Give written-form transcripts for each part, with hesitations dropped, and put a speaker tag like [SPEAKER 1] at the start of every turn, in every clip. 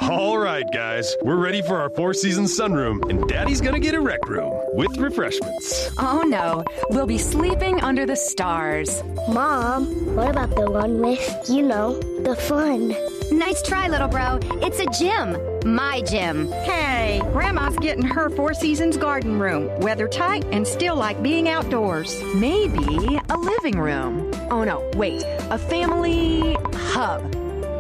[SPEAKER 1] All right, guys, we're ready for our Four Seasons sunroom, and Daddy's gonna get a rec room with refreshments.
[SPEAKER 2] Oh no, we'll be sleeping under the stars.
[SPEAKER 3] Mom, what about the one with, the fun?
[SPEAKER 4] Nice try, little bro. It's a gym. My gym.
[SPEAKER 5] Hey, Grandma's getting her Four Seasons garden room. Weather tight and still like being outdoors.
[SPEAKER 2] Maybe a living room. Oh no, wait, a family hub.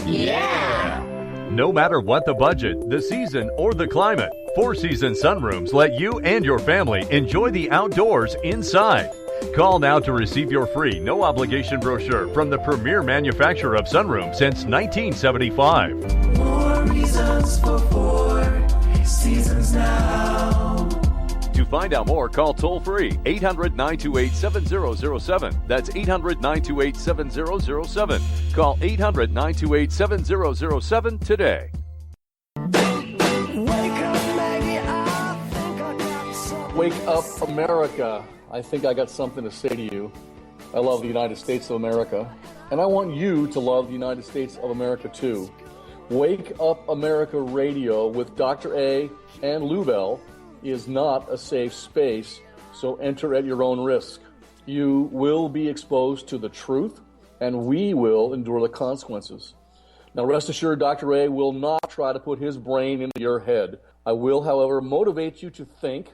[SPEAKER 6] Yeah! No matter what the budget, the season, or the climate, Four Seasons sunrooms let you and your family enjoy the outdoors inside. Call now to receive your free, no-obligation brochure from the premier manufacturer of sunrooms since 1975.
[SPEAKER 7] More reasons for Four Seasons now.
[SPEAKER 6] To find out more, call toll-free 800-928-7007. That's 800-928-7007. Call 800-928-7007 today.
[SPEAKER 8] Wake up, America. I think I got something to say to you. I love the United States of America, and I want you to love the United States of America too. Wake Up America Radio with Dr. A and Lou Bell is not a safe space, so enter at your own risk. You will be exposed to the truth, and we will endure the consequences. Now rest assured, Dr. A will not try to put his brain into your head. I will, however, motivate you to think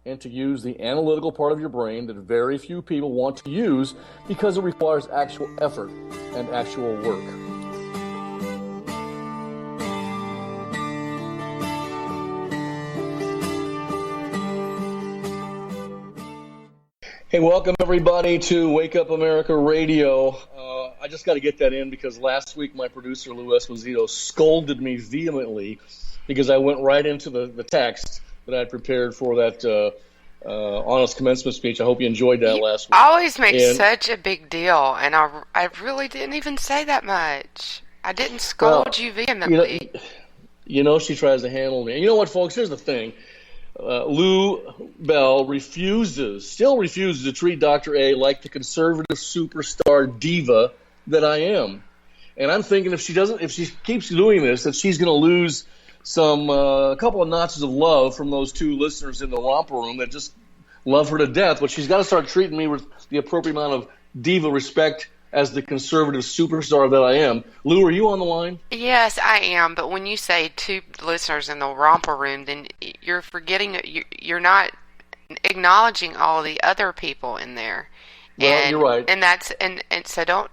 [SPEAKER 8] and to use the analytical part of your brain that very few people want to use because it requires actual effort and actual work. Hey, welcome everybody to Wake Up America Radio. I just got to get that in because last week my producer, Lou Esposito, scolded me vehemently because I went right into the text that I had prepared for that honest commencement speech. I hope you enjoyed that last week.
[SPEAKER 9] I always make such a big deal, and I really didn't even say that much. I didn't scold you vehemently.
[SPEAKER 8] She tries to handle me. And you know what, folks? Here's the thing. Lou Bell still refuses to treat Dr. A like the conservative superstar diva that I am. And I'm thinking if she keeps doing this, that she's going to lose a couple of notches of love from those two listeners in the romper room that just love her to death. But she's got to start treating me with the appropriate amount of diva respect as the conservative superstar that I am. Lou, are you on the line?
[SPEAKER 9] Yes, I am. But when you say two listeners in the romper room, then you're forgetting, you're not acknowledging all the other people in there.
[SPEAKER 8] Well, you're right.
[SPEAKER 9] And so don't,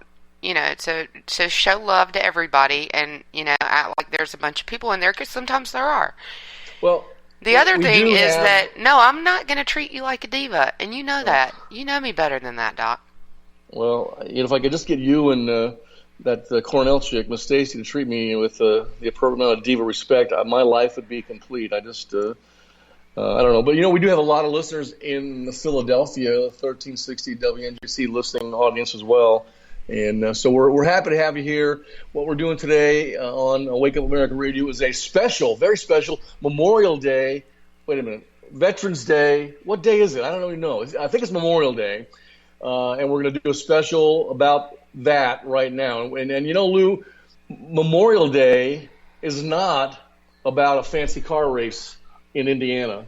[SPEAKER 9] so show love to everybody and, act like there's a bunch of people in there because sometimes there are.
[SPEAKER 8] Well,
[SPEAKER 9] the other thing is that, no, I'm not going to treat you like a diva. And you know that. You know me better than that, Doc.
[SPEAKER 8] Well, if I could just get you and that Cornell chick, Miss Stacy, to treat me with the appropriate amount of diva respect, my life would be complete. I just, I don't know. But, we do have a lot of listeners in the Philadelphia 1360 WNGC listening audience as well. And so we're happy to have you here. What we're doing today on Wake Up America Radio is a special, very special Memorial Day. Wait a minute. Veterans Day. What day is it? I don't even know. I think it's Memorial Day. And we're going to do a special about that right now. And Lou, Memorial Day is not about a fancy car race in Indiana.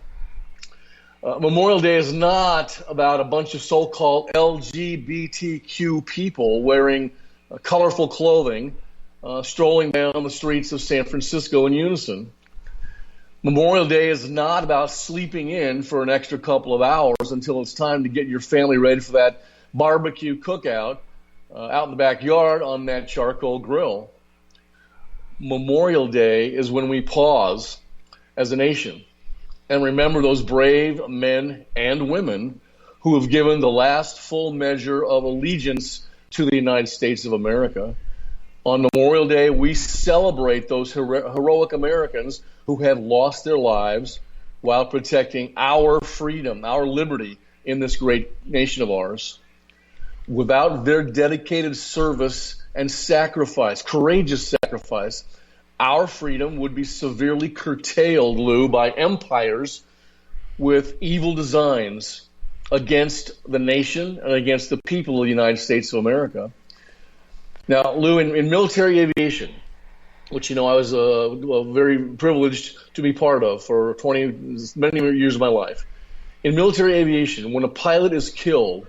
[SPEAKER 8] Memorial Day is not about a bunch of so-called LGBTQ people wearing colorful clothing, strolling down the streets of San Francisco in unison. Memorial Day is not about sleeping in for an extra couple of hours until it's time to get your family ready for that barbecue cookout out in the backyard on that charcoal grill. Memorial Day is when we pause as a nation and remember those brave men and women who have given the last full measure of allegiance to the United States of America. On Memorial Day, we celebrate those heroic Americans who have lost their lives while protecting our freedom, our liberty in this great nation of ours. Without their dedicated service and sacrifice, courageous sacrifice, our freedom would be severely curtailed, Lou, by empires with evil designs against the nation and against the people of the United States of America. Now, Lou, in military aviation, which, I was very privileged to be part of for many years of my life. In military aviation, when a pilot is killed,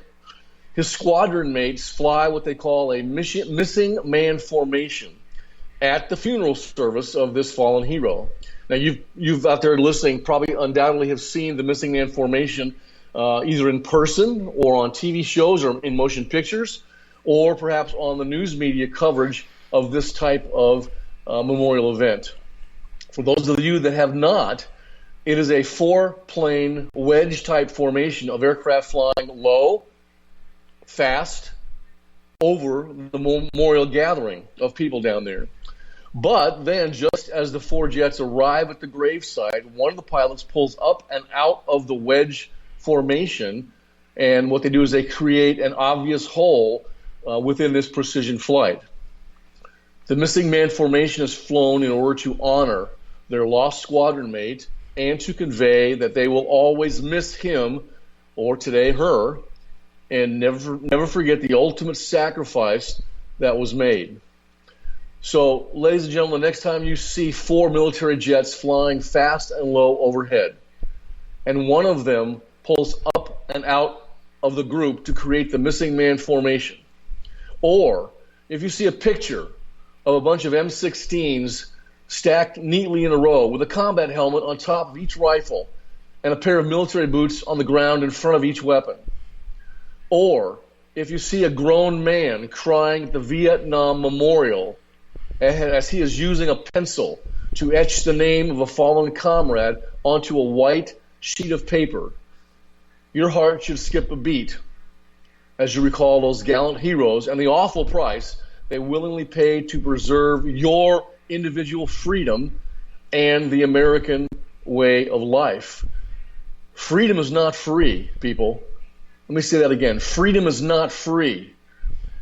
[SPEAKER 8] his squadron mates fly what they call a missing man formation at the funeral service of this fallen hero. Now, you've out there listening probably undoubtedly have seen the missing man formation either in person or on TV shows or in motion pictures, or perhaps on the news media coverage of this type of memorial event. For those of you that have not, it is a 4-plane wedge-type formation of aircraft flying low, fast, over the memorial gathering of people down there. But then, just as the 4 jets arrive at the gravesite, one of the pilots pulls up and out of the wedge formation, and what they do is they create an obvious hole within this precision flight. The missing man formation is flown in order to honor their lost squadron mate and to convey that they will always miss him, or today her, and never forget the ultimate sacrifice that was made. So, ladies and gentlemen, next time you see 4 military jets flying fast and low overhead, and one of them pulls up and out of the group to create the missing man formation, or if you see a picture of a bunch of M16s stacked neatly in a row with a combat helmet on top of each rifle and a pair of military boots on the ground in front of each weapon, or if you see a grown man crying at the Vietnam Memorial as he is using a pencil to etch the name of a fallen comrade onto a white sheet of paper, your heart should skip a beat as you recall those gallant heroes and the awful price they willingly paid to preserve your individual freedom and the American way of life. Freedom is not free, people. Let me say that again. Freedom is not free.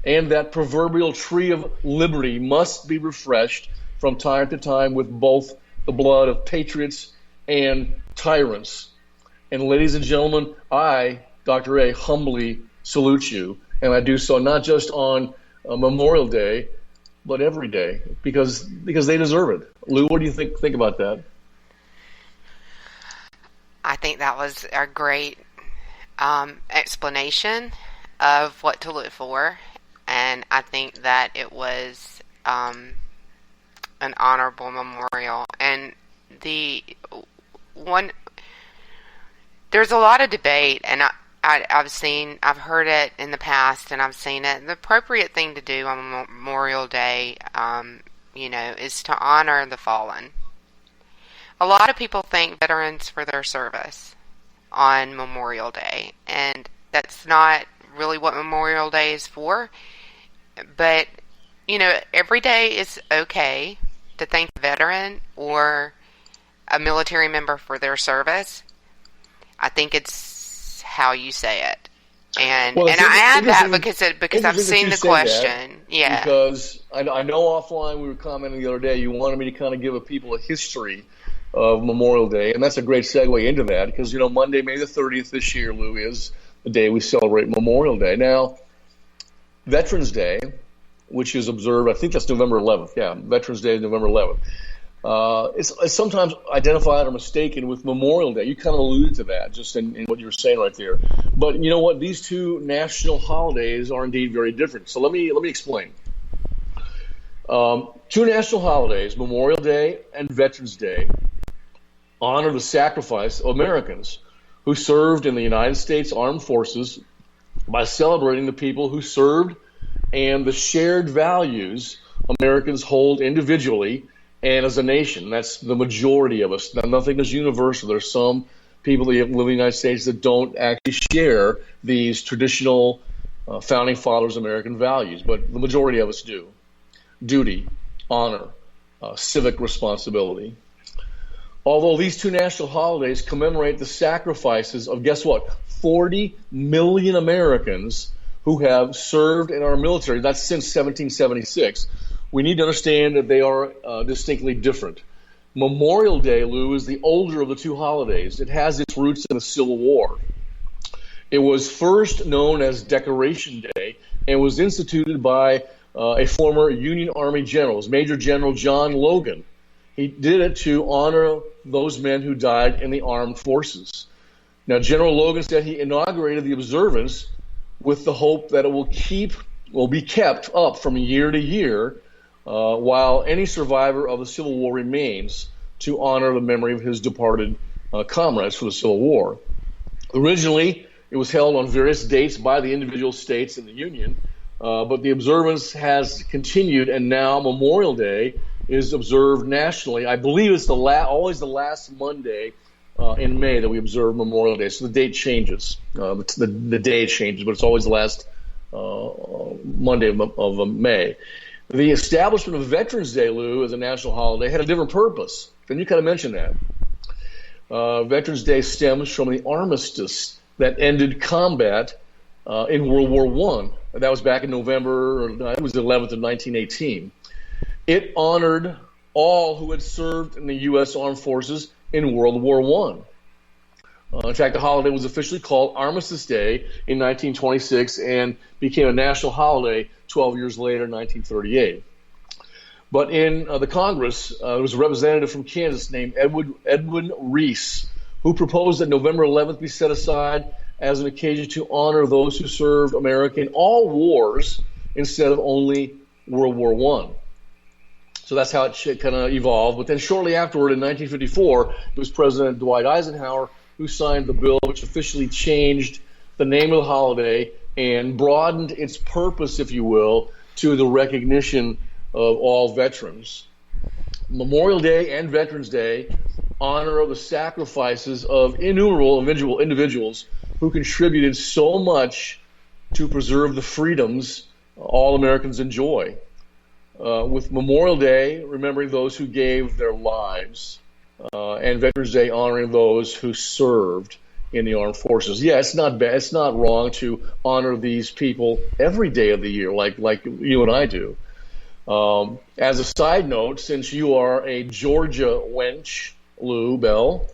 [SPEAKER 8] And that proverbial tree of liberty must be refreshed from time to time with both the blood of patriots and tyrants. And ladies and gentlemen, I, Dr. A, humbly salute you. And I do so not just on Memorial Day, but every day, because they deserve it. Lou, what do you think about that?
[SPEAKER 9] I think that was a great explanation of what to look for, and I think that it was an honorable memorial. And there's a lot of debate, and I've heard it in the past, and I've seen it. The appropriate thing to do on Memorial Day, is to honor the fallen. A lot of people thank veterans for their service on Memorial Day, and that's not really what Memorial Day is for. But, every day is okay to thank a veteran or a military member for their service. I think it's how you say it. And I add that because I've seen the question. Yeah. Because
[SPEAKER 8] I know offline we were commenting the other day, you wanted me to kind of give people a history of Memorial Day, and that's a great segue into that because, Monday, May the 30th this year, Lou, is the day we celebrate Memorial Day. Now, Veterans Day, which is observed, I think that's November 11th. Yeah, Veterans Day is November 11th. It's sometimes identified or mistaken with Memorial Day. You kind of alluded to that just in what you were saying right there. But you know what? These two national holidays are indeed very different. So let me explain. Two national holidays, Memorial Day and Veterans Day, honor the sacrifice of Americans who served in the United States Armed Forces by celebrating the people who served and the shared values Americans hold individually and as a nation. That's the majority of us. Now, nothing is universal. There's some people that live in the United States that don't actually share these traditional founding fathers' American values, but the majority of us do. Duty, honor, civic responsibility. Although these two national holidays commemorate the sacrifices of, guess what, 40 million Americans who have served in our military, that's since 1776, we need to understand that they are distinctly different. Memorial Day, Lou, is the older of the two holidays. It has its roots in the Civil War. It was first known as Decoration Day and was instituted by a former Union Army general. It was Major General John Logan. He did it to honor those men who died in the armed forces. Now, General Logan said he inaugurated the observance with the hope that it will be kept up from year to year while any survivor of the Civil War remains, to honor the memory of his departed comrades for the Civil War. Originally, it was held on various dates by the individual states in the Union, but the observance has continued, and now Memorial Day is observed nationally. I believe it's always the last Monday in May that we observe Memorial Day. So the date changes. The day changes, but it's always the last Monday of May. The establishment of Veterans Day, Lou, as a national holiday had a different purpose. And you kind of mentioned that. Veterans Day stems from the armistice that ended combat in World War I. That was back in November, it was the 11th of 1918. It honored all who had served in the U.S. Armed Forces in World War I. In fact, the holiday was officially called Armistice Day in 1926 and became a national holiday 12 years later in 1938. But in the Congress, there was a representative from Kansas named Edwin Reese, who proposed that November 11th be set aside as an occasion to honor those who served America in all wars instead of only World War I. So that's how it kind of evolved. But then shortly afterward, in 1954, it was President Dwight Eisenhower who signed the bill which officially changed the name of the holiday and broadened its purpose, if you will, to the recognition of all veterans. Memorial Day and Veterans Day honor the sacrifices of innumerable individuals who contributed so much to preserve the freedoms all Americans enjoy. With Memorial Day remembering those who gave their lives, and Veterans Day honoring those who served in the armed forces. Yeah, it's not bad. It's not wrong to honor these people every day of the year, like you and I do. As a side note, since you are a Georgia wench, Lou Bell,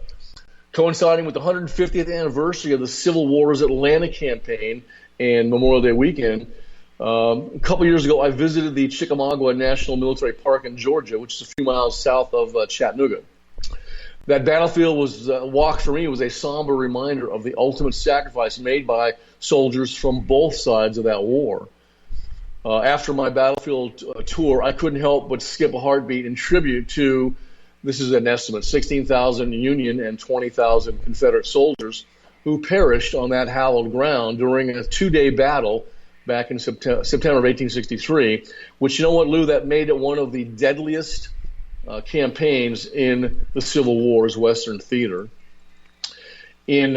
[SPEAKER 8] coinciding with the 150th anniversary of the Civil War's Atlanta campaign and Memorial Day weekend, a couple years ago I visited the Chickamauga National Military Park in Georgia, which is a few miles south of Chattanooga. That battlefield walk for me was a somber reminder of the ultimate sacrifice made by soldiers from both sides of that war. After my battlefield tour, I couldn't help but skip a heartbeat in tribute to, this is an estimate, 16,000 Union and 20,000 Confederate soldiers who perished on that hallowed ground during a 2-day battle back in September of 1863, which, you know what, Lou, that made it one of the deadliest campaigns in the Civil War's Western theater. In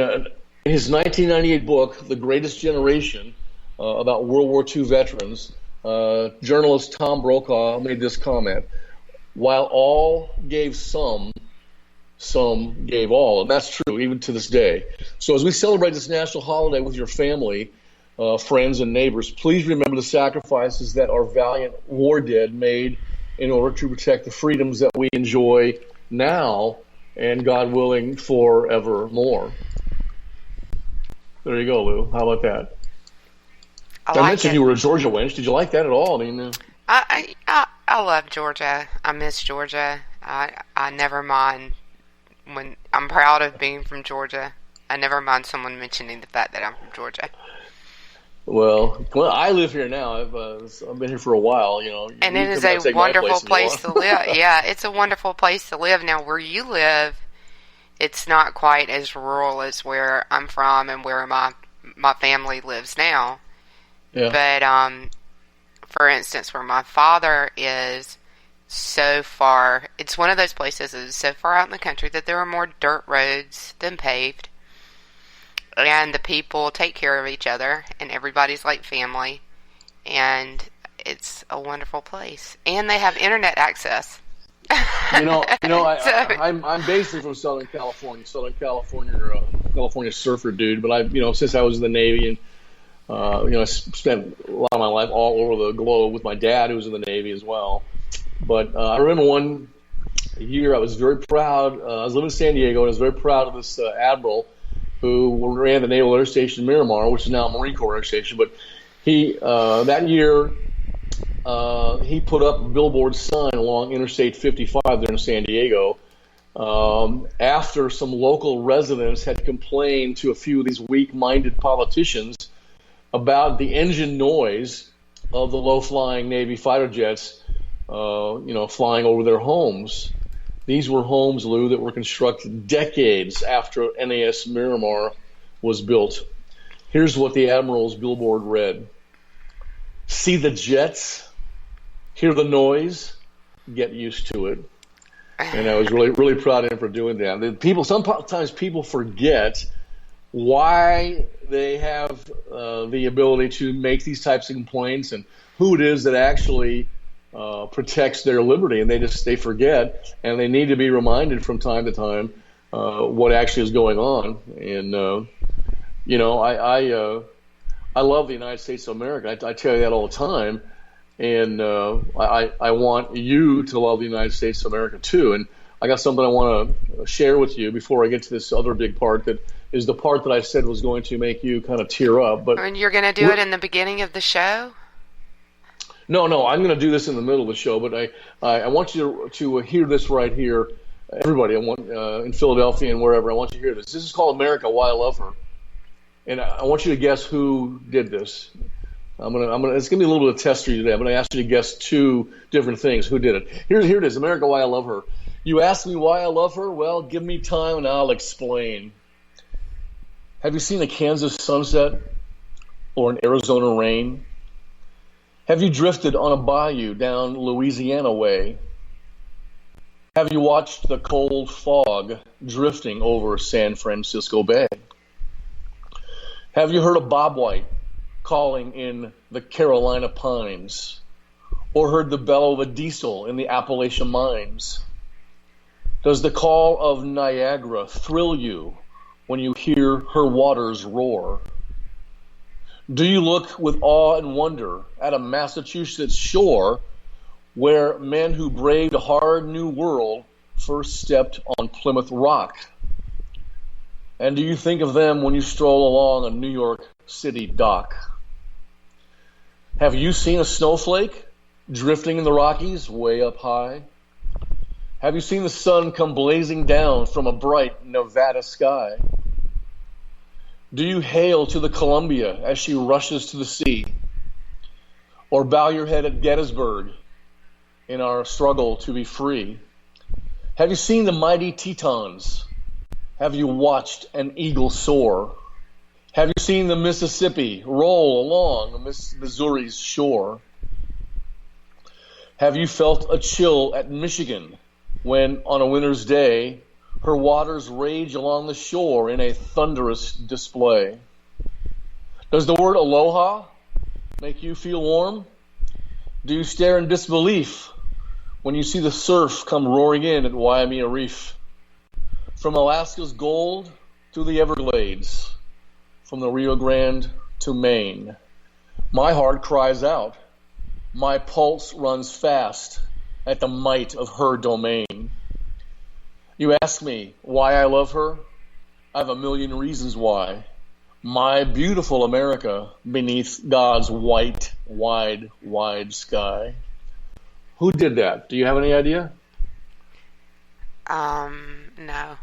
[SPEAKER 8] his 1998 book, The Greatest Generation, about World War II veterans, journalist Tom Brokaw made this comment: while all gave some gave all. And that's true, even to this day. So as we celebrate this national holiday with your family, friends, and neighbors, please remember the sacrifices that our valiant war dead made in order to protect the freedoms that we enjoy now and, God willing, forevermore. There you go, Lou. How about that? I mentioned you were a Georgia wench. Did you like that at all? I mean,
[SPEAKER 9] I love Georgia. I miss Georgia. I never mind when I'm proud of being from Georgia. I never mind someone mentioning the fact that I'm from Georgia.
[SPEAKER 8] Well, I live here now. I've been here for a while, you know.
[SPEAKER 9] And it is a wonderful place to live. Yeah, it's a wonderful place to live. Now, where you live, it's not quite as rural as where I'm from and where my family lives now. Yeah. But, for instance, where my father is so far, it's one of those places that is so far out in the country that there are more dirt roads than paved. And the people take care of each other, and everybody's like family, and it's a wonderful place. And they have internet access.
[SPEAKER 8] I'm basically from Southern California, California surfer dude. But since I was in the Navy, and I spent a lot of my life all over the globe with my dad, who was in the Navy as well. But I remember one year I was very proud. I was living in San Diego, and I was very proud of this admiral who ran the Naval Air Station Miramar, which is now a Marine Corps Air Station. But he that year he put up a billboard sign along Interstate 55 there in San Diego after some local residents had complained to a few of these weak-minded politicians about the engine noise of the low-flying Navy fighter jets, flying over their homes. These were homes, Lou, that were constructed decades after NAS Miramar was built. Here's what the Admiral's billboard read: "See the jets, hear the noise, get used to it." And I was really, really proud of him for doing that. Sometimes people forget why they have the ability to make these types of complaints and who it is that actually protects their liberty, and they forget, and they need to be reminded from time to time what actually is going on. And I love the United States of America. I tell you that all the time, and I want you to love the United States of America too. And I got something I want to share with you before I get to this other big part that is the part that I said was going to make you kind of tear up. But
[SPEAKER 9] and you're going to do it in the beginning of the show?
[SPEAKER 8] No, I'm going to do this in the middle of the show, but I want you to hear this right here. Everybody, I want in Philadelphia and wherever, I want you to hear this. This is called America, Why I Love Her. And I want you to guess who did this. It's going to be a little bit of a test for you today. I'm going to ask you to guess two different things. Who did it? Here it is, America, Why I Love Her. You ask me why I love her? Well, give me time and I'll explain. Have you seen a Kansas sunset or an Arizona rain? Have you drifted on a bayou down Louisiana way? Have you watched the cold fog drifting over San Francisco Bay? Have you heard of Bob White calling in the Carolina pines? Or heard the bellow of a diesel in the Appalachian mines? Does the call of Niagara thrill you when you hear her waters roar? Do you look with awe and wonder at a Massachusetts shore where men who braved a hard new world first stepped on Plymouth Rock? And do you think of them when you stroll along a New York City dock? Have you seen a snowflake drifting in the Rockies way up high? Have you seen the sun come blazing down from a bright Nevada sky? Do you hail to the Columbia as she rushes to the sea? Or bow your head at Gettysburg in our struggle to be free? Have you seen the mighty Tetons? Have you watched an eagle soar? Have you seen the Mississippi roll along Missouri's shore? Have you felt a chill at Michigan when, on a winter's day, her waters rage along the shore in a thunderous display? Does the word aloha make you feel warm? Do you stare in disbelief when you see the surf come roaring in at Waimea Reef? From Alaska's gold to the Everglades, from the Rio Grande to Maine, my heart cries out. My pulse runs fast at the might of her domain. You ask me why I love her? I have a million reasons why. My beautiful America beneath God's white, wide, wide sky. Who did that? Do you have any idea?
[SPEAKER 9] No.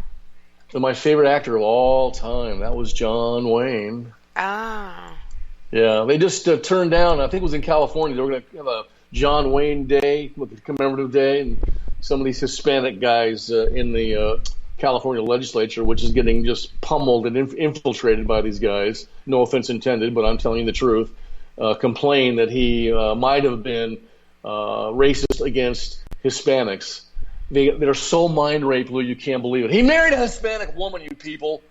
[SPEAKER 8] So my favorite actor of all time, that was John Wayne.
[SPEAKER 9] Oh.
[SPEAKER 8] Yeah, they just turned down, I think it was in California, they were going to have a John Wayne Day, commemorative day, and some of these Hispanic guys in the California legislature, which is getting just pummeled and infiltrated by these guys, no offense intended, but I'm telling you the truth, complained that he might have been racist against Hispanics. They're so mind raped, Lou, you can't believe it. He married a Hispanic woman, you people.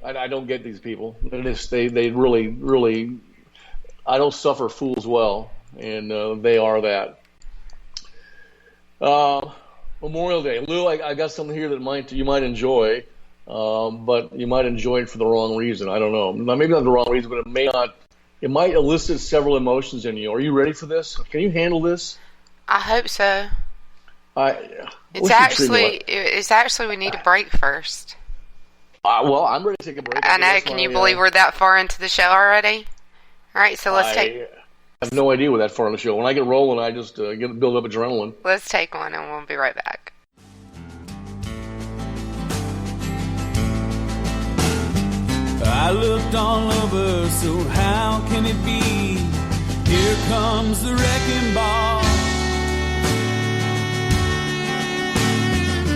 [SPEAKER 8] I don't get these people. They really, really, I don't suffer fools well, and they are that. Memorial Day, Lou. I got something here that you might enjoy, but you might enjoy it for the wrong reason. I don't know. Maybe not the wrong reason, but it may not. It might elicit several emotions in you. Are you ready for this? Can you handle this?
[SPEAKER 9] I hope so. It's actually we need a break first.
[SPEAKER 8] Well, I'm ready to take a break.
[SPEAKER 9] I know. Can you believe we're that far into the show already? All right, so let's take.
[SPEAKER 8] have no idea we're that far in the show. When I get rolling, I just build up adrenaline.
[SPEAKER 9] Let's take one and we'll be right back.
[SPEAKER 7] I looked all over, so how can it be? Here comes the wrecking ball,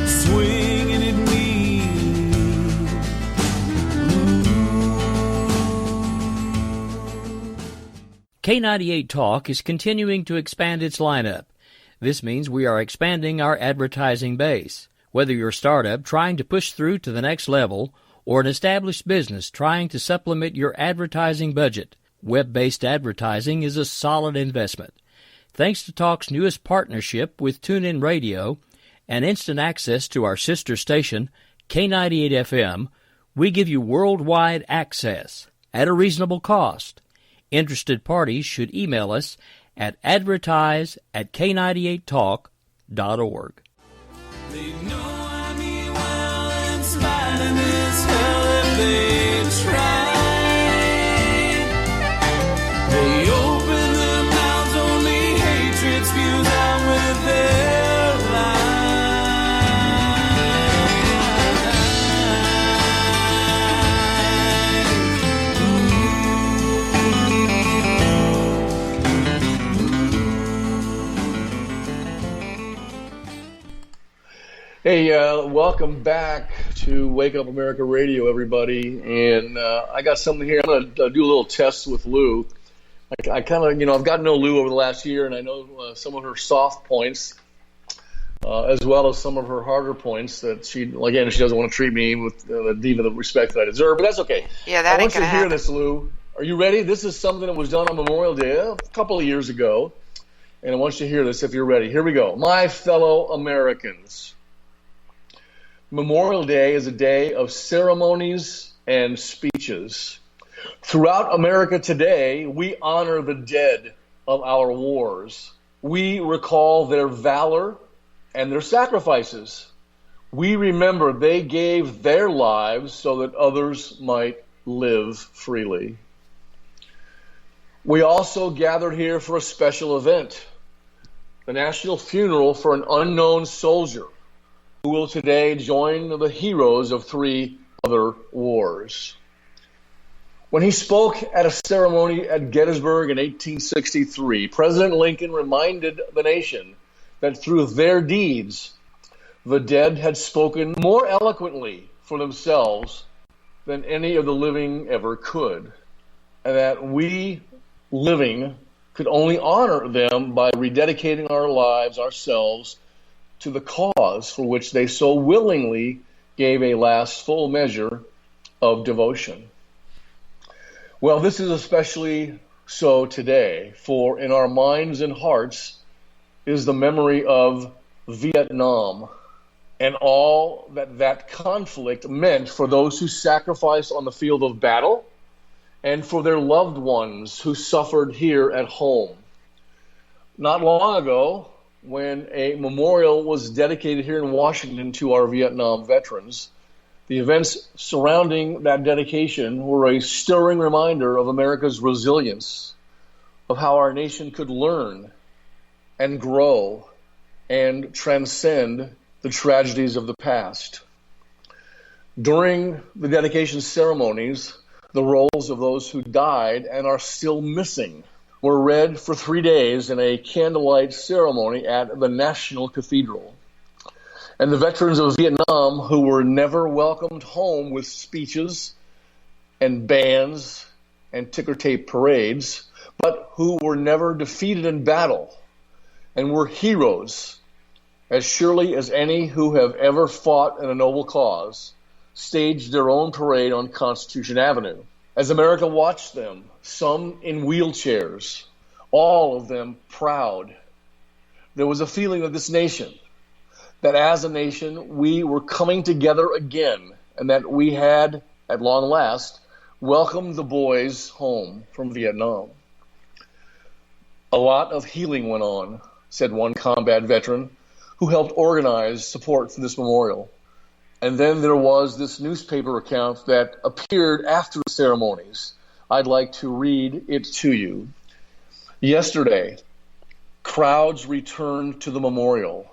[SPEAKER 7] swinging at me.
[SPEAKER 10] K98 Talk is continuing to expand its lineup. This means we are expanding our advertising base. Whether you're a startup trying to push through to the next level or an established business trying to supplement your advertising budget, web-based advertising is a solid investment. Thanks to Talk's newest partnership with TuneIn Radio and instant access to our sister station, K98 FM, we give you worldwide access at a reasonable cost. Interested parties should email us at advertise@k98talk.org.
[SPEAKER 7] They know I mean well and smiling as hell if they try. They open their mouths, only hatred spews out with their lies.
[SPEAKER 8] Hey, welcome back to Wake Up America Radio, everybody. And I got something here. I'm going to do a little test with Lou. I kind of, I've gotten to know Lou over the last year, and I know some of her soft points, as well as some of her harder points that she doesn't want to treat me with the diva the respect that I deserve, but that's okay.
[SPEAKER 9] Yeah, that ain't gonna happen.
[SPEAKER 8] I want you to hear this, Lou. Are you ready? This is something that was done on Memorial Day a couple of years ago, and I want you to hear this if you're ready. Here we go. My fellow Americans, Memorial Day is a day of ceremonies and speeches. Throughout America today, we honor the dead of our wars. We recall their valor and their sacrifices. We remember they gave their lives so that others might live freely. We also gathered here for a special event, the national funeral for an unknown soldier who will today join the heroes of 3 other wars. When he spoke at a ceremony at Gettysburg in 1863, President Lincoln reminded the nation that through their deeds, the dead had spoken more eloquently for themselves than any of the living ever could, and that we living could only honor them by rededicating our lives ourselves to the cause for which they so willingly gave a last full measure of devotion. Well, this is especially so today, for in our minds and hearts is the memory of Vietnam and all that that conflict meant for those who sacrificed on the field of battle and for their loved ones who suffered here at home. Not long ago, when a memorial was dedicated here in Washington to our Vietnam veterans, the events surrounding that dedication were a stirring reminder of America's resilience, of how our nation could learn and grow and transcend the tragedies of the past. During the dedication ceremonies, the roles of those who died and are still missing were read for 3 days in a candlelight ceremony at the National Cathedral. And the veterans of Vietnam who were never welcomed home with speeches and bands and ticker tape parades, but who were never defeated in battle and were heroes, as surely as any who have ever fought in a noble cause, staged their own parade on Constitution Avenue. As America watched them, some in wheelchairs, all of them proud, there was a feeling of this nation, that as a nation we were coming together again, and that we had, at long last, welcomed the boys home from Vietnam. A lot of healing went on, said one combat veteran who helped organize support for this memorial. And then there was this newspaper account that appeared after the ceremonies. I'd like to read it to you. Yesterday, crowds returned to the memorial.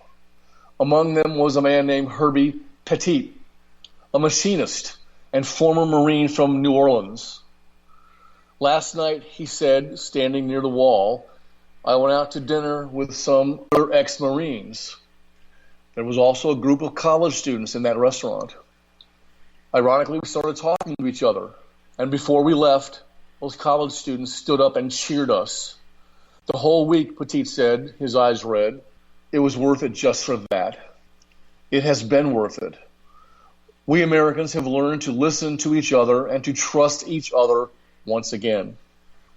[SPEAKER 8] Among them was a man named Herbie Petit, a machinist and former Marine from New Orleans. Last night, he said, standing near the wall, I went out to dinner with some other ex-Marines. There was also a group of college students in that restaurant. Ironically, we started talking to each other, and before we left, those college students stood up and cheered us. The whole week, Petit said, his eyes red, it was worth it just for that. It has been worth it. We Americans have learned to listen to each other and to trust each other once again.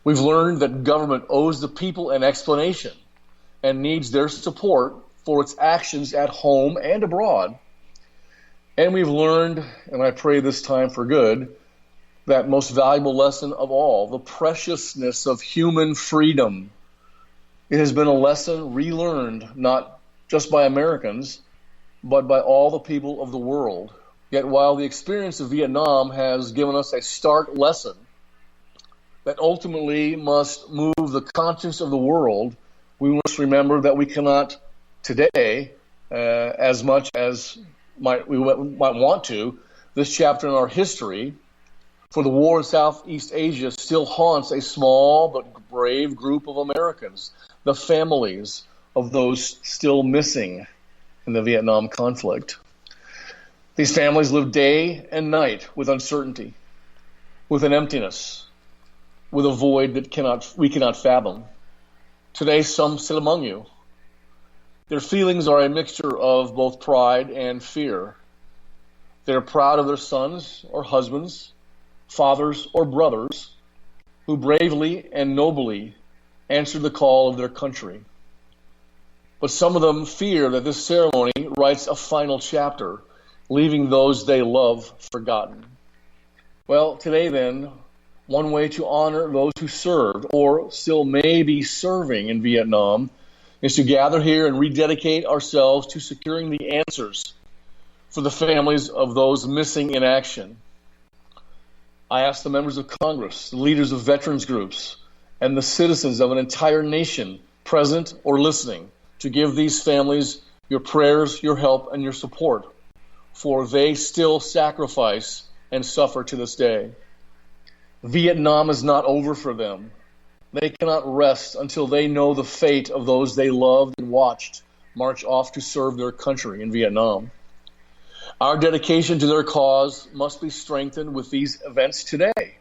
[SPEAKER 8] We've learned that government owes the people an explanation and needs their support for its actions at home and abroad. And we've learned, and I pray this time for good, that most valuable lesson of all, the preciousness of human freedom. It has been a lesson relearned not just by Americans, but by all the people of the world. Yet while the experience of Vietnam has given us a stark lesson that ultimately must move the conscience of the world, we must remember that we cannot today, as much as we might want to, this chapter in our history, for the war in Southeast Asia still haunts a small but brave group of Americans, the families of those still missing in the Vietnam conflict. These families live day and night with uncertainty, with an emptiness, with a void that we cannot fathom. Today, some sit among you. Their feelings are a mixture of both pride and fear. They are proud of their sons or husbands, fathers or brothers, who bravely and nobly answered the call of their country. But some of them fear that this ceremony writes a final chapter, leaving those they love forgotten. Well, today then, one way to honor those who served or still may be serving in Vietnam is to gather here and rededicate ourselves to securing the answers for the families of those missing in action. I ask the members of Congress, the leaders of veterans groups, and the citizens of an entire nation present or listening to give these families your prayers, your help, and your support, for they still sacrifice and suffer to this day. Vietnam is not over for them. They cannot rest until they know the fate of those they loved and watched march off to serve their country in Vietnam. Our dedication to their cause must be strengthened with these events today.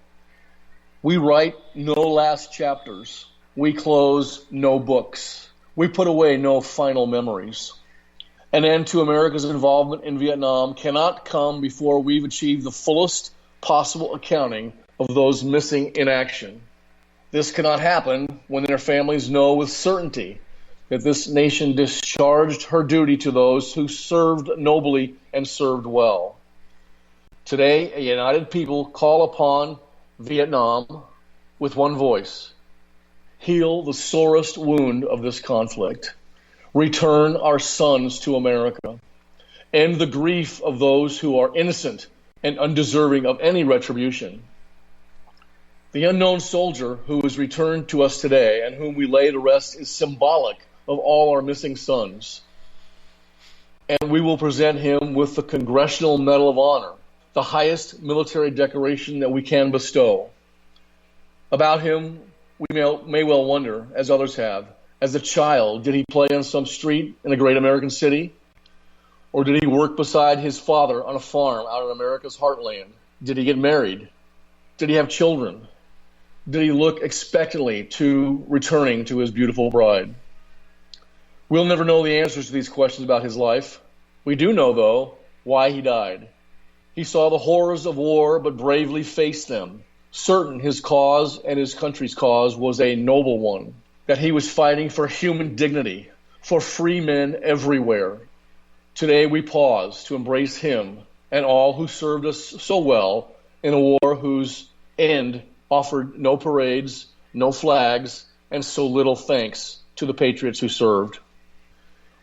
[SPEAKER 8] We write no last chapters. We close no books. We put away no final memories. An end to America's involvement in Vietnam cannot come before we've achieved the fullest possible accounting of those missing in action. This cannot happen when their families know with certainty that this nation discharged her duty to those who served nobly and served well. Today, a united people call upon Vietnam with one voice: heal the sorest wound of this conflict. Return our sons to America. End the grief of those who are innocent and undeserving of any retribution. The unknown soldier who is returned to us today and whom we lay to rest is symbolic of all our missing sons. And we will present him with the Congressional Medal of Honor, the highest military decoration that we can bestow. About him, we may well wonder, as others have, as a child, did he play on some street in a great American city? Or did he work beside his father on a farm out in America's heartland? Did he get married? Did he have children? Did he look expectantly to returning to his beautiful bride? We'll never know the answers to these questions about his life. We do know, though, why he died. He saw the horrors of war, but bravely faced them, certain his cause and his country's cause was a noble one, that he was fighting for human dignity, for free men everywhere. Today we pause to embrace him and all who served us so well in a war whose end offered no parades, no flags, and so little thanks to the patriots who served.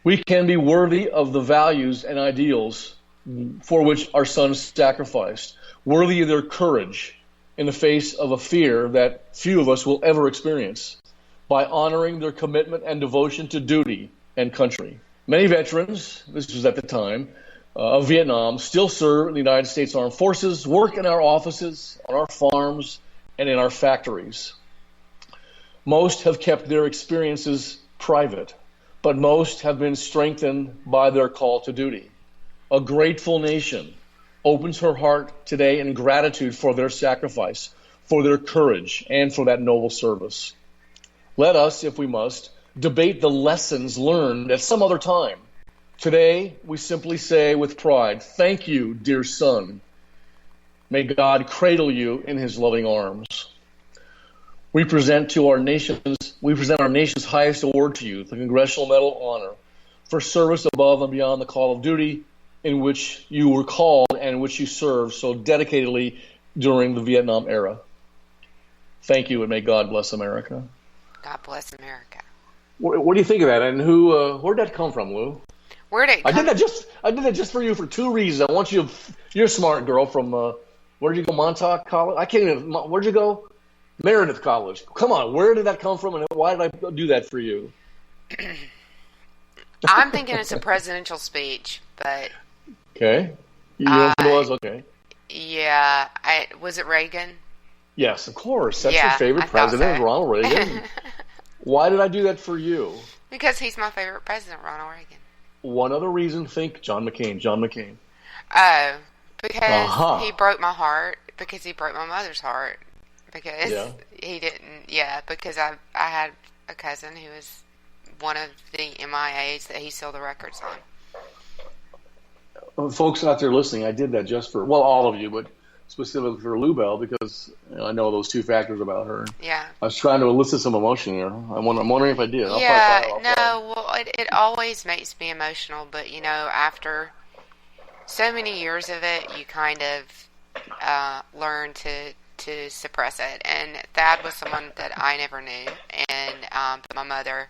[SPEAKER 8] We can be worthy of the values and ideals for which our sons sacrificed, worthy of their courage in the face of a fear that few of us will ever experience. by honoring their commitment and devotion to duty and country. Many veterans, this was at the time, of Vietnam, still serve in the United States Armed Forces, work in our offices, on our farms, and in our factories. Most have kept their experiences private, but most have been strengthened by their call to duty. A grateful nation opens her heart today in gratitude for their sacrifice, for their courage, and for that noble service. Let us, if we must, debate the lessons learned at some other time. Today, we simply say with pride, thank you, dear son. May God cradle you in his loving arms. We present our nation's highest award to you, the Congressional Medal of Honor, for service above and beyond the call of duty in which you were called and in which you served so dedicatedly during the Vietnam era. Thank you, and may God bless America.
[SPEAKER 9] God bless America.
[SPEAKER 8] What do you think of that? And where'd that come from, Lou?
[SPEAKER 9] Where'd it come?
[SPEAKER 8] I did that just for you for two reasons. I want you. You're a smart girl from where'd you go? Montauk College. I can't even. Where'd you go? Meredith College. Come on, where did that come from, and why did I do that for you?
[SPEAKER 9] I'm thinking it's a presidential speech, but
[SPEAKER 8] okay, you know what it was? Okay,
[SPEAKER 9] yeah, was it Reagan?
[SPEAKER 8] Yes, of course. That's your favorite president, so. Ronald Reagan. Why did I do that for you?
[SPEAKER 9] Because he's my favorite president, Ronald Reagan.
[SPEAKER 8] One other reason, think John McCain. John McCain.
[SPEAKER 9] Oh, because he broke my heart. Because he broke my mother's heart. Because he didn't. Yeah, because I had a cousin who was one of the MIAs that he sold the records on.
[SPEAKER 8] Folks out there listening, I did that just for, well, all of you, but specifically for Lou Bell, because I know those two factors about her.
[SPEAKER 9] Yeah.
[SPEAKER 8] I was trying to elicit some emotion here. I'm wondering if I did.
[SPEAKER 9] It always makes me emotional, but, after so many years of it, you kind of learn to suppress it. And Thad was someone that I never knew, and my mother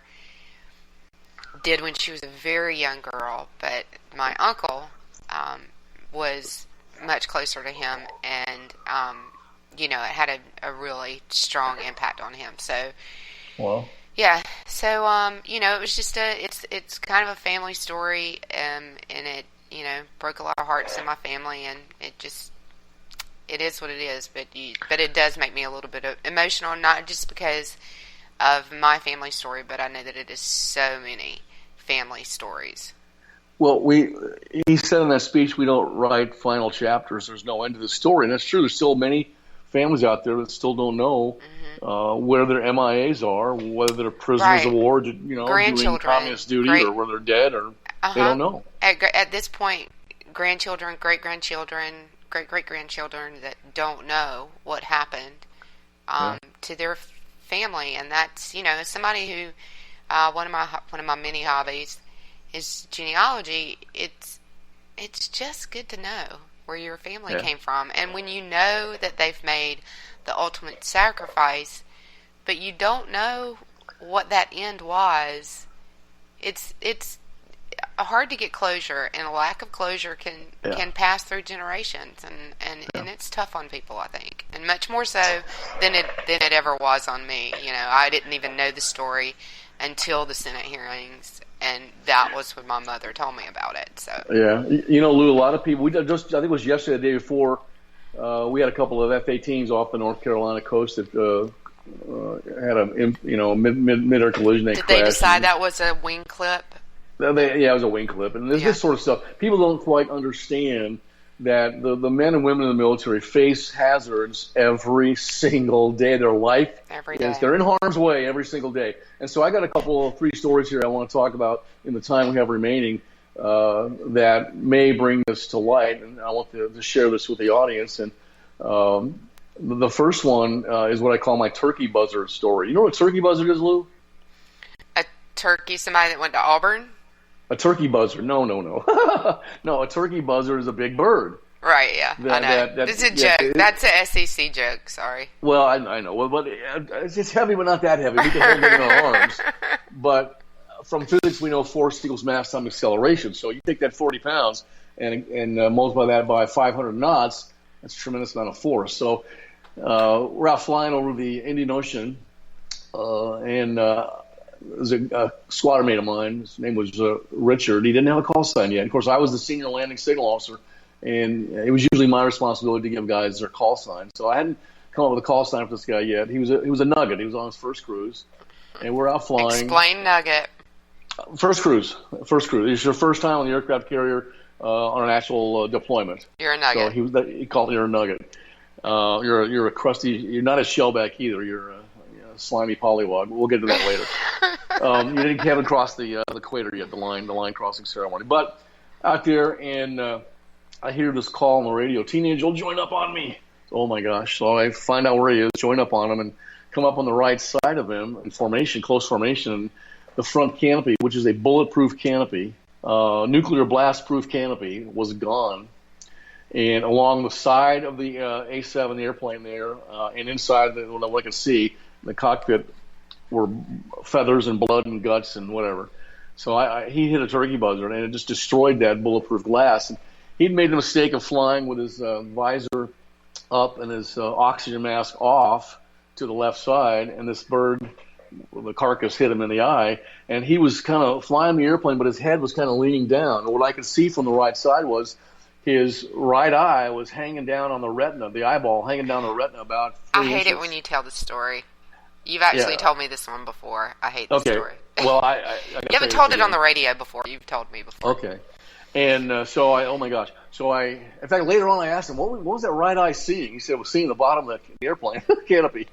[SPEAKER 9] did when she was a very young girl, but my uncle was much closer to him, and it had a really strong impact on him. So, yeah. So, it was just it's kind of a family story, and it broke a lot of hearts in my family, and it is what it is. But it does make me a little bit emotional, not just because of my family story, but I know that it is so many family stories.
[SPEAKER 8] Well, he said in that speech, we don't write final chapters. There's no end to the story. And that's true. There's still many families out there that still don't know where their MIAs are, whether they're prisoners of war, doing communist duty, or whether they're dead, or they don't know.
[SPEAKER 9] At this point, grandchildren, great-grandchildren, great-great-grandchildren that don't know what happened to their family. And that's, as somebody who, one of my many hobbies is genealogy. It's just good to know where your family came from, and when you know that they've made the ultimate sacrifice, but you don't know what that end was, it's hard to get closure, and a lack of closure can pass through generations, and it's tough on people, I think, and much more so than it ever was on me. I didn't even know the story until the Senate hearings, and that was when my mother told me about it. So
[SPEAKER 8] yeah, Lou, a lot of people. I think it was yesterday, the day before, we had a couple of F-18s off the North Carolina coast that had a mid-air collision. Did
[SPEAKER 9] they decide that was a wing clip?
[SPEAKER 8] It was a wing clip, and there's this sort of stuff. People don't quite understand that the men and women in the military face hazards every single day of their life.
[SPEAKER 9] Every day.
[SPEAKER 8] They're in harm's way every single day. And so I got three stories here I want to talk about in the time we have remaining that may bring this to light, and I want to share this with the audience. And the first one is what I call my turkey buzzard story. You know what a turkey buzzard is, Lou?
[SPEAKER 9] A turkey, somebody that went to Auburn?
[SPEAKER 8] A turkey buzzard. No. No, a turkey buzzard is a big bird.
[SPEAKER 9] Right, yeah. I know. It's a joke. That's an SEC joke, sorry.
[SPEAKER 8] Well, I know. Well, but it's heavy, but not that heavy. We can hold it in our arms. But from physics, we know force equals mass times acceleration. So you take that 40 pounds and multiply that by 500 knots, that's a tremendous amount of force. So we're out flying over the Indian Ocean, and it was a squadron mate of mine. His name was Richard. He didn't have a call sign yet. Of course, I was the senior landing signal officer, and it was usually my responsibility to give guys their call sign. So I hadn't come up with a call sign for this guy yet. He was a Nugget. He was on his first cruise, and we're out flying.
[SPEAKER 9] Explain Nugget.
[SPEAKER 8] First cruise. It's your first time on the aircraft carrier on an actual deployment.
[SPEAKER 9] You're a Nugget.
[SPEAKER 8] So he called me a Nugget. You're a crusty. You're not a shellback either. You're a slimy pollywog. We'll get to that later. You haven't crossed the equator yet, the line crossing ceremony. But out there, and I hear this call on the radio: "Teenage will join up on me." Oh my gosh! So I find out where he is, join up on him, and come up on the right side of him in formation, close formation. And the front canopy, which is a bulletproof canopy, nuclear blast-proof canopy, was gone. And along the side of the A-7, the airplane there, and inside what I could see, the cockpit were feathers and blood and guts and whatever. So he hit a turkey buzzard, and it just destroyed that bulletproof glass. And he'd made the mistake of flying with his visor up and his oxygen mask off to the left side, and this bird, the carcass, hit him in the eye. And he was kind of flying the airplane, but his head was kind of leaning down. And what I could see from the right side was his right eye was hanging down on the retina, the eyeball hanging down the retina about 3 inches.
[SPEAKER 9] I hate it when you tell the story. You've actually told me this one before. I hate the story.
[SPEAKER 8] Well,
[SPEAKER 9] you haven't told it on the radio before. You've told me before.
[SPEAKER 8] Okay. And oh my gosh. So in fact, later on I asked him, what was that right eye seeing? He said it was seeing the bottom of the airplane, canopy,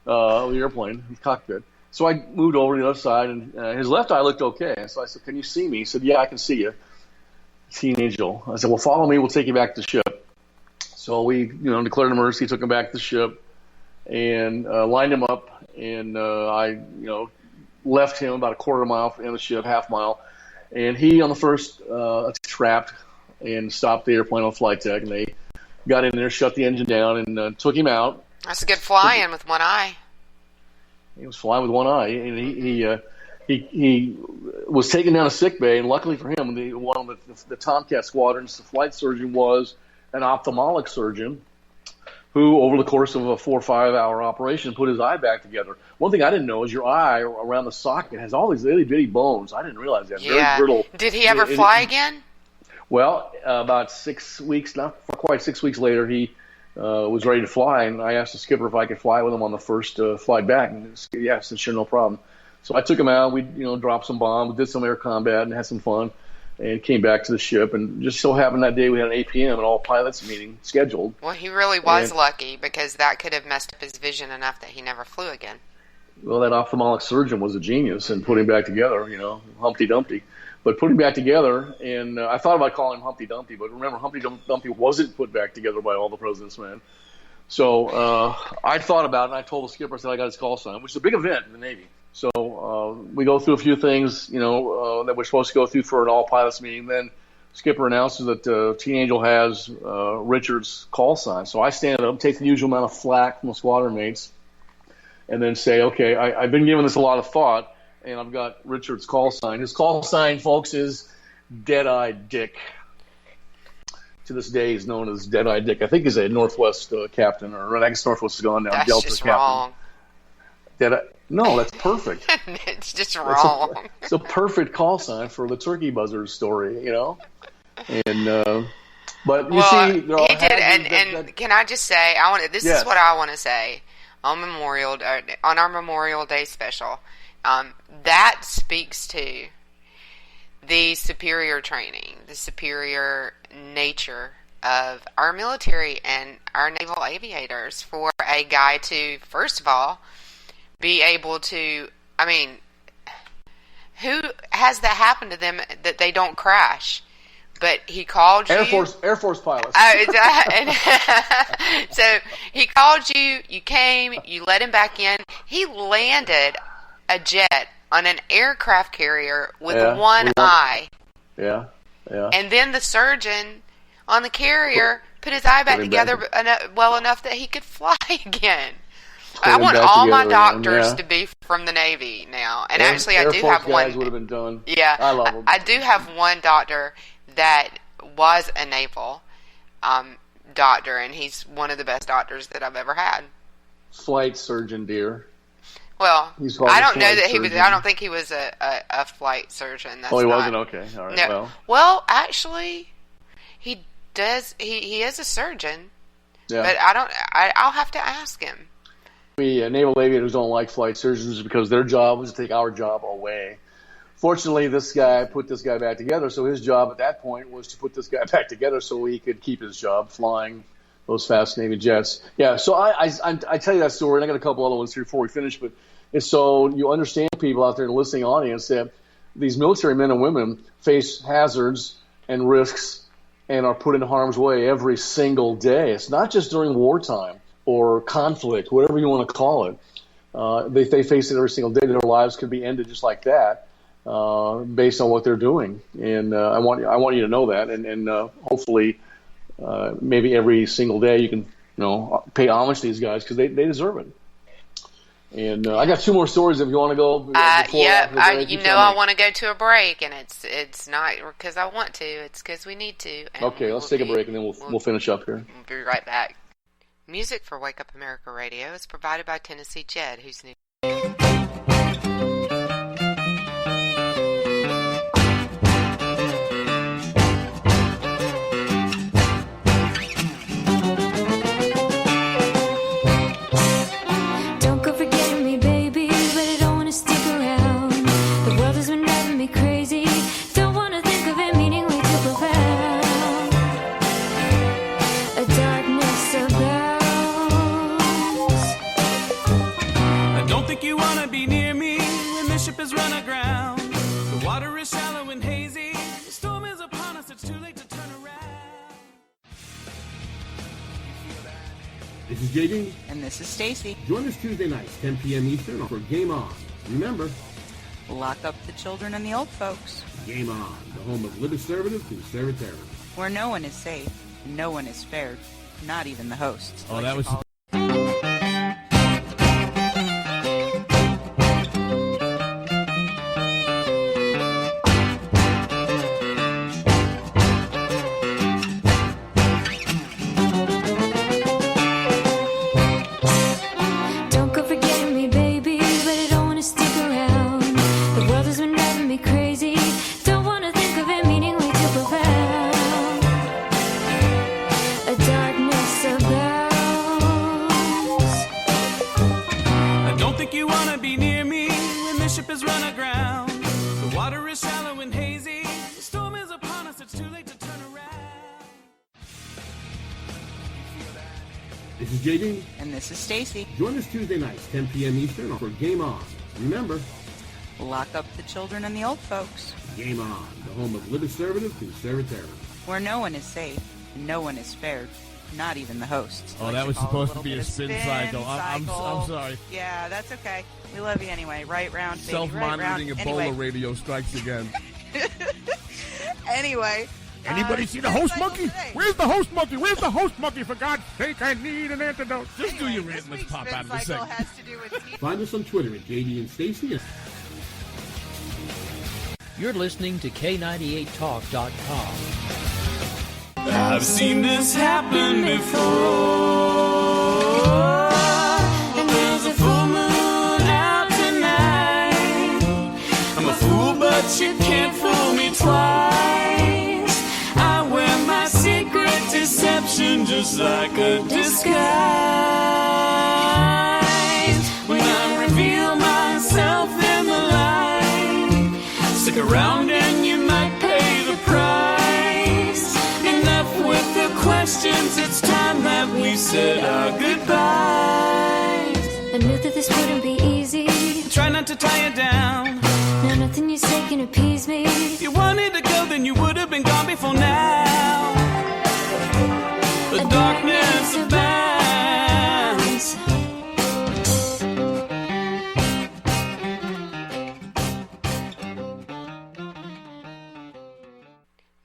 [SPEAKER 8] of the airplane, the cockpit. So I moved over to the other side, and his left eye looked okay. So I said, "Can you see me?" He said, "Yeah, I can see you, Teenage Joel." I said, "Well, follow me. We'll take you back to the ship." So we, declared an emergency, took him back to the ship, and lined him up. And I, left him about a quarter mile in the ship, half mile. And he, on the first, trapped and stopped the airplane on flight deck. And they got in there, shut the engine down, and took him out.
[SPEAKER 9] That's a good flying with one eye.
[SPEAKER 8] He was flying with one eye, and he was taken down to sick bay. And luckily for him, one of the Tomcat squadrons, the flight surgeon was an ophthalmic surgeon who, over the course of a 4 or 5 hour operation, put his eye back together. One thing I didn't know is your eye around the socket has all these little bitty bones. I didn't realize that.
[SPEAKER 9] Yeah.
[SPEAKER 8] Very brittle.
[SPEAKER 9] Did he ever fly again?
[SPEAKER 8] Well, about 6 weeks, not quite 6 weeks later, he was ready to fly, and I asked the skipper if I could fly with him on the first flight back, and he said, "Yeah," I said, "Sure, no problem." So I took him out. We, dropped some bombs, did some air combat, and had some fun, and came back to the ship. And just so happened that day we had an APM, an all pilots meeting scheduled.
[SPEAKER 9] Well, he really was lucky, because that could have messed up his vision enough that he never flew again.
[SPEAKER 8] Well, that ophthalmic surgeon was a genius in putting him back together, Humpty Dumpty. But put him back together, and I thought about calling him Humpty Dumpty, but remember, Humpty Dumpty wasn't put back together by all the President's Men. So I thought about it, and I told the skipper, I said, I got his call sign, which is a big event in the Navy. So we go through a few things, that we're supposed to go through for an all-pilots meeting. Then skipper announces that Teen Angel has Richard's call sign. So I stand up, take the usual amount of flack from the squadron mates, and then say, okay, I've been giving this a lot of thought, and I've got Richard's call sign. His call sign, folks, is Dead-Eyed Dick. To this day, he's known as Dead-Eyed Dick. I think he's a Northwest captain, or I guess Northwest is gone now.
[SPEAKER 9] That's
[SPEAKER 8] Delta
[SPEAKER 9] just
[SPEAKER 8] captain.
[SPEAKER 9] Wrong.
[SPEAKER 8] No, that's perfect.
[SPEAKER 9] It's just wrong.
[SPEAKER 8] It's a perfect call sign for the turkey buzzard story, And but you see,
[SPEAKER 9] he did. And can I just say, this is what I want to say on our Memorial Day special. That speaks to the superior training, the superior nature of our military and our naval aviators for a guy to, first of all, be able to, who has that happen to them that they don't crash? But he called you.
[SPEAKER 8] Air Force pilots.
[SPEAKER 9] So he called you, you came, you let him back in. He landed a jet on an aircraft carrier with one eye.
[SPEAKER 8] Yeah.
[SPEAKER 9] And then the surgeon on the carrier put his eye back together well enough that he could fly again. I want all my doctors to be from the Navy now. And actually, I do have one.
[SPEAKER 8] Guys would have been done.
[SPEAKER 9] Yeah.
[SPEAKER 8] I love them.
[SPEAKER 9] I do have one doctor that was a naval doctor, and he's one of the best doctors that I've ever had.
[SPEAKER 8] Flight surgeon, dear.
[SPEAKER 9] Well,
[SPEAKER 8] He's called
[SPEAKER 9] I
[SPEAKER 8] a
[SPEAKER 9] don't know
[SPEAKER 8] flight
[SPEAKER 9] that he was.
[SPEAKER 8] surgeon.
[SPEAKER 9] I don't think he was a flight surgeon. That's
[SPEAKER 8] Oh, he
[SPEAKER 9] not,
[SPEAKER 8] wasn't? Okay. All right.
[SPEAKER 9] No. Well, actually, he does. He is a surgeon,
[SPEAKER 8] Yeah.
[SPEAKER 9] but I'll have to ask him.
[SPEAKER 8] We naval aviators don't like flight surgeons because their job was to take our job away. Fortunately, this guy put this guy back together, so his job at that point was to put this guy back together so he could keep his job flying those fascinating jets. Yeah, so I tell you that story, and I got a couple other ones here before we finish, but it's so you understand, people out there in the listening audience, that these military men and women face hazards and risks and are put in harm's way every single day. It's not just during wartime or conflict, whatever you want to call it. They face it every single day. Their lives could be ended just like that, based on what they're doing. And I want you to know that. And hopefully, maybe every single day you can pay homage to these guys because they deserve it. And I got two more stories if you want to go.
[SPEAKER 9] I want to go to a break, and it's not because I want to. It's because we need to.
[SPEAKER 8] Okay, let's take a break, and then we'll finish up here.
[SPEAKER 9] We'll be right back. Music for Wake Up America Radio is provided by Tennessee Jed, who's new.
[SPEAKER 11] Don't go forgetting me, baby, but I don't want to stick around. The world has been driving me crazy. Don't want to think of it meaning way too profound. A darkness abounds.
[SPEAKER 7] I don't think you want to be near me when the ship is run aground. The water is shallow and hazy. The storm is upon us. It's too late to turn around.
[SPEAKER 12] This is JD.
[SPEAKER 13] And this is Stacy.
[SPEAKER 12] Join us Tuesday nights, 10 p.m. Eastern for Game On. Remember,
[SPEAKER 13] lock up the children and the old folks.
[SPEAKER 12] Game On, the home of liberty-conservative conservatism.
[SPEAKER 13] Where no one is safe, no one is spared, not even the hosts.
[SPEAKER 14] Oh, that was...
[SPEAKER 11] Don't go forgetting me, baby, but I don't want to stick around. The world has been driving me crazy. Don't want to think of it meaning way too profound. A darkness abounds.
[SPEAKER 7] I don't think you want to be near me when the ship is run aground. The water is shallow and hazy. The storm is upon us. It's too late to turn around.
[SPEAKER 12] This is JD.
[SPEAKER 13] And this is Stacy.
[SPEAKER 12] Join us Tuesday nights, 10 p.m. Eastern for Game On. Remember,
[SPEAKER 13] lock up the children and the old folks.
[SPEAKER 12] Game On, the home of liberty-conservative conservatism.
[SPEAKER 13] Where no one is safe, no one is spared, not even the hosts.
[SPEAKER 14] Oh, that was supposed to be a spin cycle. I'm sorry.
[SPEAKER 13] Yeah, that's okay. We love you anyway. Right round, baby.
[SPEAKER 14] Self-monitoring
[SPEAKER 13] right round.
[SPEAKER 14] Ebola
[SPEAKER 13] Anyway.
[SPEAKER 14] radio strikes again.
[SPEAKER 13] Anyway.
[SPEAKER 14] Anybody see the host monkey? Where's the host monkey? Where's the host monkey? For God's sake, I need an antidote. Just do your rant. Let's pop out of the segment.
[SPEAKER 12] Find us on Twitter at JD and Stacy.
[SPEAKER 10] You're listening to K98Talk.com.
[SPEAKER 7] I've seen this happen before. There's a full moon out tonight. I'm a fool, but you can't fool me twice. I wear my secret deception just like a disguise. When I reveal myself in the light, stick around and you might pay the price. Enough with the questions, it's time that we said our goodbyes.
[SPEAKER 11] I knew that this wouldn't be easy.
[SPEAKER 7] Try not to tie it down.
[SPEAKER 11] Now nothing you say can appease me.
[SPEAKER 7] If you wanted to go, then you would have been gone before now. The darkness abounds.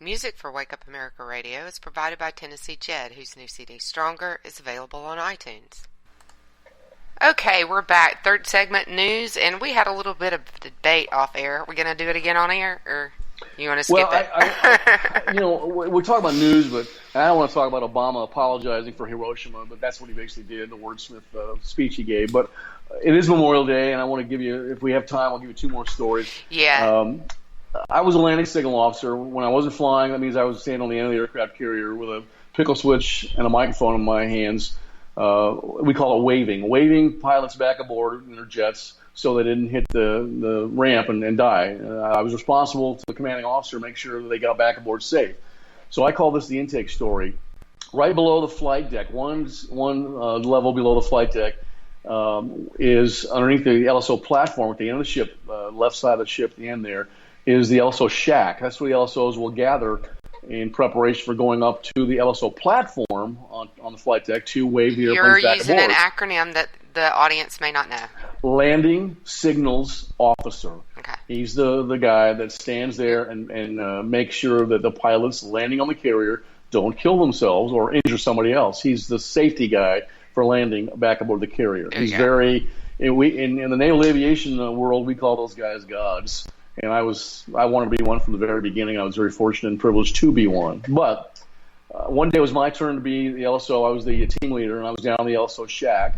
[SPEAKER 9] Music for Wake Up America Radio is provided by Tennessee Jed, whose new CD, Stronger, is available on iTunes. Okay, we're back. Third segment, news, and we had a little bit of debate off air. Are we going to do it again on air? Or? You want to skip it?
[SPEAKER 8] We're talking about news, but I don't want to talk about Obama apologizing for Hiroshima, but that's what he basically did, the wordsmith speech he gave. But it is Memorial Day, and I want to give you, if we have time, I'll give you two more stories.
[SPEAKER 9] Yeah.
[SPEAKER 8] I was a landing signal officer. When I wasn't flying, that means I was standing on the end of the aircraft carrier with a pickle switch and a microphone in my hands. We call it waving pilots back aboard in their jets so they didn't hit the ramp and die. I was responsible to the commanding officer to make sure that they got back aboard safe. So I call this the intake story. Right below the flight deck, one level below the flight deck, is underneath the LSO platform at the end of the ship, left side of the ship at the end there, is the LSO shack. That's where the LSOs will gather in preparation for going up to the LSO platform on the flight deck to wave the airplanes back aboard.
[SPEAKER 9] You're using an acronym that the audience may not know.
[SPEAKER 8] Landing Signals Officer.
[SPEAKER 9] Okay.
[SPEAKER 8] He's the guy that stands there and makes sure that the pilots landing on the carrier don't kill themselves or injure somebody else. He's the safety guy for landing back aboard the carrier. He's very in the naval aviation world, we call those guys gods. And I wanted to be one from the very beginning. I was very fortunate and privileged to be one. But one day it was my turn to be the LSO. I was the team leader, and I was down in the LSO shack.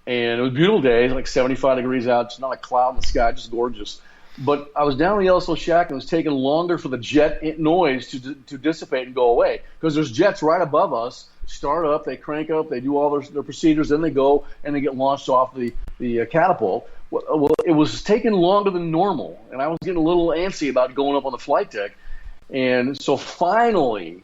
[SPEAKER 8] And it was a beautiful day, like 75 degrees out. It's not a cloud in the sky, just gorgeous. But I was down in the LSO shack, and it was taking longer for the jet noise to dissipate and go away. Because there's jets right above us, start up, they crank up, they do all their procedures, then they go and they get launched off the catapult. Well, it was taking longer than normal, and I was getting a little antsy about going up on the flight deck. And so finally,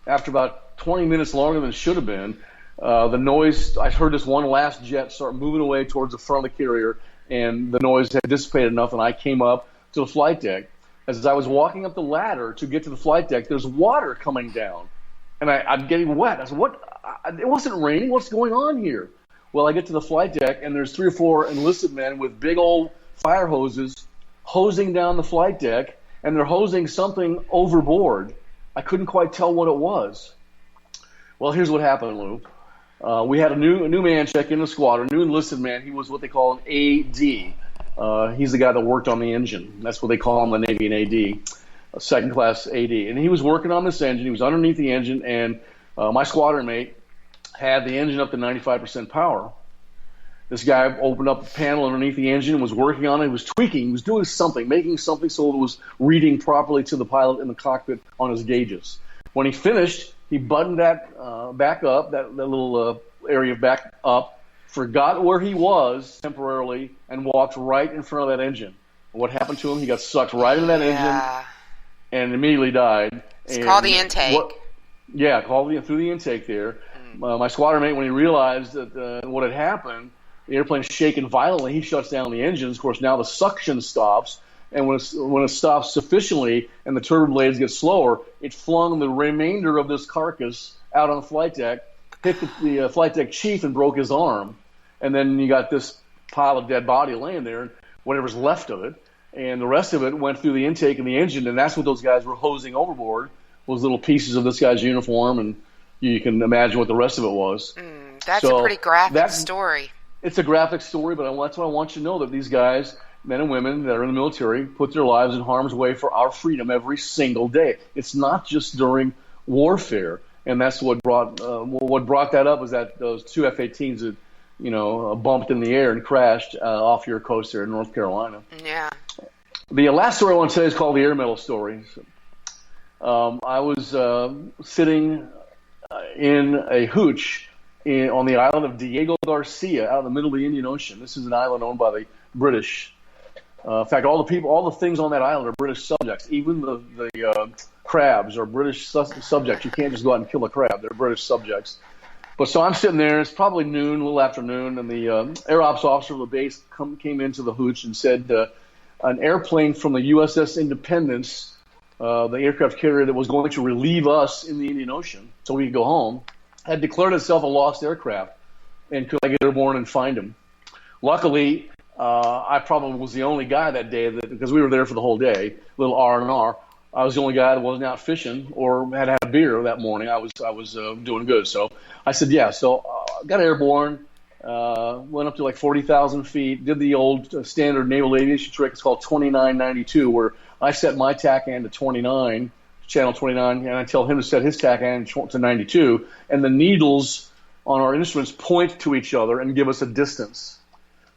[SPEAKER 8] after about 20 minutes longer than it should have been, the noise, I heard this one last jet start moving away towards the front of the carrier, and the noise had dissipated enough, and I came up to the flight deck. As I was walking up the ladder to get to the flight deck, there's water coming down, and I'm getting wet. I said, "What? It wasn't raining. What's going on here?" Well, I get to the flight deck, and there's 3 or 4 enlisted men with big old fire hoses hosing down the flight deck, and they're hosing something overboard. I couldn't quite tell what it was. Well, here's what happened, Lou. We had a new man check in the squadron, a new enlisted man. He was what they call an AD. He's the guy that worked on the engine. That's what they call him, the Navy, an AD, a second-class AD. And he was working on this engine. He was underneath the engine, and my squadron mate had the engine up to 95% power. This guy opened up the panel underneath the engine and was working on it. He was tweaking. He was doing something, making something so it was reading properly to the pilot in the cockpit on his gauges. When he finished, he buttoned that back up, that little area back up, forgot where he was temporarily, and walked right in front of that engine. What happened to him? He got sucked right into that engine and immediately died.
[SPEAKER 9] It's called the intake.
[SPEAKER 8] Through the intake there. My squadron mate, when he realized that what had happened, the airplane's shaking violently, he shuts down the engines. Of course, now the suction stops, and when it stops sufficiently and the turbine blades get slower, it flung the remainder of this carcass out on the flight deck, hit the flight deck chief and broke his arm. And then you got this pile of dead body laying there, whatever's left of it, and the rest of it went through the intake and the engine, and that's what those guys were hosing overboard, was little pieces of this guy's uniform, and you can imagine what the rest of it was.
[SPEAKER 9] That's a pretty graphic story.
[SPEAKER 8] It's a graphic story, but that's what I want you to know, that these guys, men and women that are in the military, put their lives in harm's way for our freedom every single day. It's not just during warfare, and that's what brought that up was that those 2 F-18s that bumped in the air and crashed off your coast there in North Carolina.
[SPEAKER 9] Yeah.
[SPEAKER 8] The last story I want to tell you is called the air medal story. I was sitting in a hooch on the island of Diego Garcia out in the middle of the Indian Ocean. This is an island owned by the British. In fact, all the things on that island are British subjects. Even the crabs are British subjects. You can't just go out and kill a crab. They're British subjects. But so I'm sitting there. It's probably noon, a little after noon, and the air ops officer of the base came into the hooch and said an airplane from the USS Independence, the aircraft carrier that was going to relieve us in the Indian Ocean so we could go home, had declared itself a lost aircraft, and could I get airborne and find him? Luckily, I probably was the only guy that day because we were there for the whole day, little R&R. I was the only guy that wasn't out fishing or had a beer that morning. I was doing good. So I said, yeah. So got airborne, went up to like 40,000 feet, did the old standard naval aviation trick. It's called 2992, where I set my TACAN to 29, channel 29, and I tell him to set his TACAN to 92, and the needles on our instruments point to each other and give us a distance.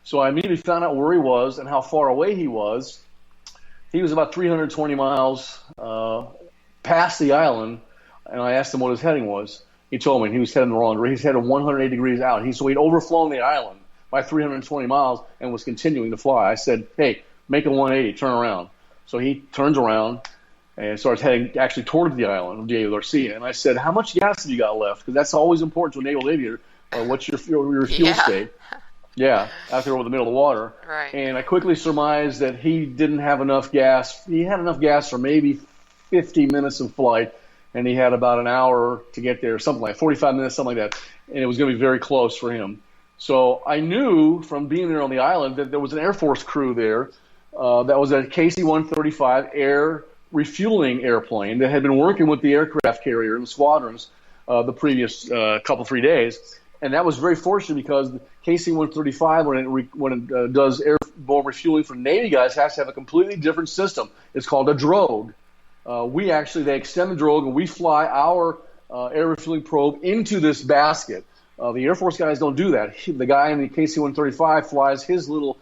[SPEAKER 8] So I immediately found out where he was and how far away he was. He was about 320 miles past the island, and I asked him what his heading was. He told me he was heading the wrong direction. He's headed 180 degrees out. So he'd overflown the island by 320 miles and was continuing to fly. I said, hey, make a 180, turn around. So he turns around and starts heading actually towards the island of Diego Garcia. And I said, how much gas have you got left? Because that's always important to a naval aviator. What's your fuel state? Yeah, out there over the middle of the water.
[SPEAKER 9] Right.
[SPEAKER 8] And I quickly surmised that he didn't have enough gas. He had enough gas for maybe 50 minutes of flight, and he had about an hour to get there, something like 45 minutes, something like that. And it was going to be very close for him. So I knew from being there on the island that there was an Air Force crew there that was a KC-135 air refueling airplane that had been working with the aircraft carrier and the squadrons the previous 3 days. And that was very fortunate because the KC-135, when it does airborne refueling for Navy guys, has to have a completely different system. It's called a drogue. They extend the drogue, and we fly our air refueling probe into this basket. The Air Force guys don't do that. The guy in the KC-135 flies his little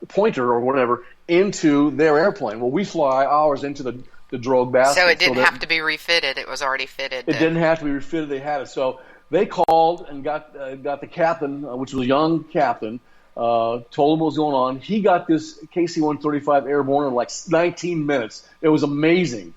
[SPEAKER 8] pointer or whatever into their airplane. Well, we fly ours into the drogue basket.
[SPEAKER 9] So it didn't have to be refitted. It was already fitted.
[SPEAKER 8] It didn't have to be refitted. They had it. So they called and got the captain, which was a young captain, told him what was going on. He got this KC-135 airborne in like 19 minutes. It was amazing.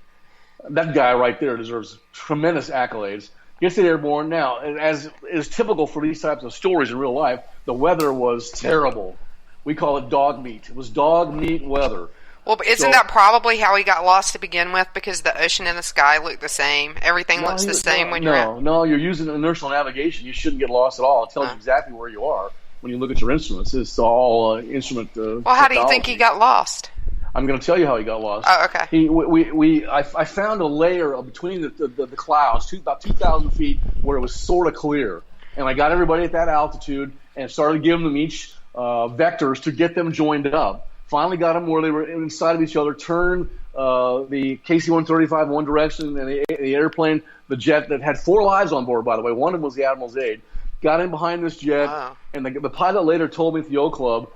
[SPEAKER 8] That guy right there deserves tremendous accolades. Gets it airborne. Now, as is typical for these types of stories in real life, the weather was terrible. We call it dog meat. It was dog meat weather.
[SPEAKER 9] Well, but isn't that probably how he got lost to begin with? Because the ocean and the sky look the same. Everything looks the same when you're out.
[SPEAKER 8] No, you're using inertial navigation. You shouldn't get lost at all. It tells you exactly where you are when you look at your instruments. It's all instrument
[SPEAKER 9] Well, how do you think he got lost?
[SPEAKER 8] I'm going to tell you how he got lost.
[SPEAKER 9] Oh, okay.
[SPEAKER 8] I found a layer between the clouds, about 2,000 feet, where it was sort of clear. And I got everybody at that altitude and started giving them each vectors to get them joined up. Finally got them where they were inside of each other, turned the KC-135 in one direction, and the airplane, the jet that had 4 lives on board, by the way. One of them was the Admiral's aide. Got in behind this jet, and the pilot later told me at the O Club,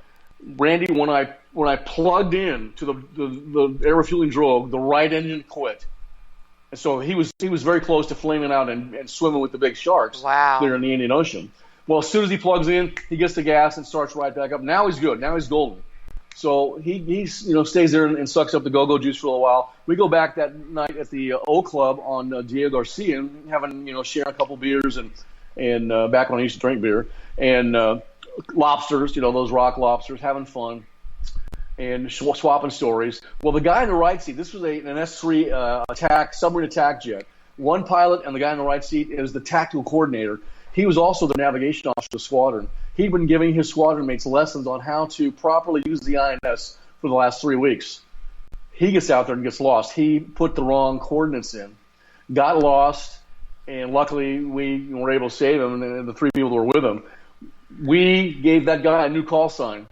[SPEAKER 8] Randy, when I plugged in to the air refueling drogue, the right engine quit. And so he was very close to flaming out and swimming with the big sharks there in the Indian Ocean. Well, as soon as he plugs in, he gets the gas and starts right back up. Now he's good. Now he's golden. So he stays there and sucks up the go-go juice for a little while. We go back that night at the O Club on Diego Garcia and sharing a couple beers and back when I used to drink beer and lobsters, those rock lobsters, having fun and swapping stories. Well, the guy in the right seat, this was an S-3 submarine attack jet. One pilot and the guy in the right seat is the tactical coordinator. He was also the navigation officer of the squadron. He'd been giving his squadron mates lessons on how to properly use the INS for the last 3 weeks. He gets out there and gets lost. He put the wrong coordinates in, got lost, and luckily we were able to save him and the 3 people that were with him. We gave that guy a new call sign.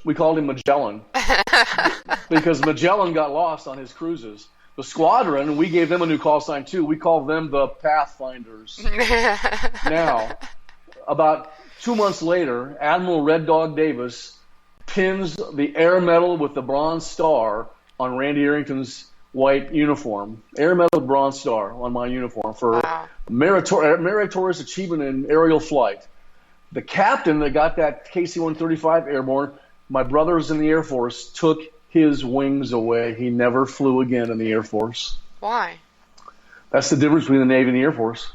[SPEAKER 8] We called him Magellan because Magellan got lost on his cruises. The squadron, we gave them a new call sign too. We called them the Pathfinders. Now, about 2 months later, Admiral Red Dog Davis pins the Air Medal with the Bronze Star on Randy Arrington's white uniform. Air Medal with Bronze Star on my uniform for meritorious achievement in aerial flight. The captain that got that KC-135 airborne, my brothers in the Air Force, took his wings away. He never flew again in the Air Force.
[SPEAKER 9] Why?
[SPEAKER 8] That's the difference between the Navy and the Air Force.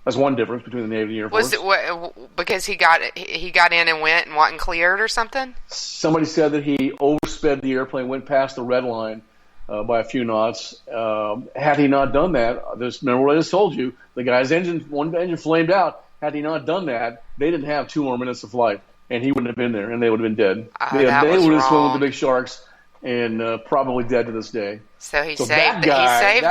[SPEAKER 8] That's one difference between the Navy and the Air Force.
[SPEAKER 9] Was it because he got in and went and wasn't cleared or something?
[SPEAKER 8] Somebody said that he oversped the airplane, went past the red line by a few knots. Had he not done that, remember what I just told you, the guy's one engine flamed out. Had he not done that, they didn't have 2 more minutes of flight, and he wouldn't have been there, and they would have been dead. They would have swum with the big sharks and probably dead to this day.
[SPEAKER 9] So he saved the